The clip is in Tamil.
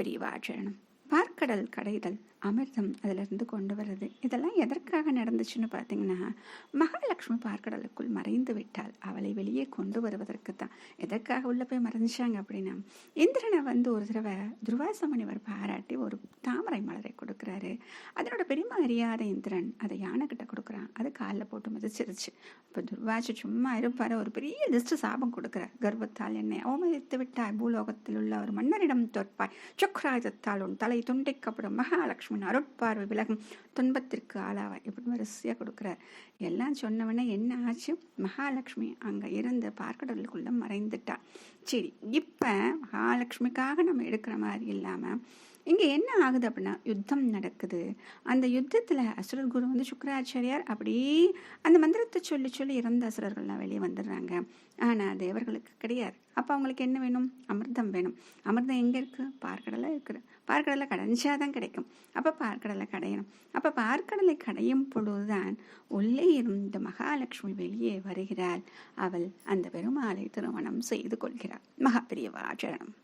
பெரியவாச்சரணம். பார்க்கடல் கடைதல், அமிர்தம் அதிலிருந்து கொண்டு வருது. இதெல்லாம் எதற்காக நடந்துச்சுன்னு பார்த்தீங்கன்னா, மகாலட்சுமி பார்க்கடலுக்குள் மறைந்து விட்டால் அவளை வெளியே கொண்டு வருவதற்கு தான். எதற்காக உள்ள போய் மறைஞ்சாங்க அப்படின்னா, இந்திரனை ஒரு தடவை துர்வாச முனிவர் பாராட்டி ஒரு தாமரை மலரை கொடுக்குறாரு. அதனோட பெருமை அறியாத இந்திரன் அதை யானை கிட்ட கொடுக்குறான். அது காலில் போட்டு மிதிச்சிருச்சு. இப்போ துர்வாச சும்மா இருப்பாரு, ஒரு பெரிய லிஸ்ட் சாபம் கொடுக்குறார். கர்வத்தால் என்னை அவமதித்து விட்டாய், பூலோகத்தில் உள்ள ஒரு மன்னரிடம் தோற்பாய், சுக்ராயுதத்தால் உன் தலை துண்டிக்கப்படும், மகாலட்சுமி அருட்பார்வை விலகும், துன்பத்திற்கு ஆளாவாய், இப்படி வரிசையாக கொடுக்குறார். எல்லாம் சொன்னவனே என்ன ஆச்சு, மகாலட்சுமி அங்கே இருந்து பார்க்கடலுக்குள்ள மறைந்துட்டா. சரி, இப்போ மகாலட்சுமிக்காக நம்ம எடுக்கிற மாதிரி இல்லாமல் இங்கே என்ன ஆகுது அப்படின்னா, யுத்தம் நடக்குது. அந்த யுத்தத்தில் அசுரர் குரு சுக்கராச்சாரியார் அப்படியே அந்த மந்திரத்தை சொல்லி சொல்லி இறந்த அசுரர்கள்லாம் வெளியே வந்துடுறாங்க. ஆனால் தேவர்களுக்கு கிடையாது. அப்போ அவங்களுக்கு என்ன வேணும், அமிர்தம் வேணும். அமிர்தம் எங்கே இருக்குது, பார்க்கடலை இருக்குது. பார்க்கடலை கடைஞ்சாதான் கிடைக்கும். அப்போ பார்க்கடலை கடையணும். அப்போ பார்க்கடலை கடையும் பொழுதுதான் உள்ளே இருந்த மகாலட்சுமி வெளியே வருகிறாள். அவள் அந்த பெருமாளை திருமணம் செய்து கொள்கிறாள். மகா பெரியவாச்சரணம்.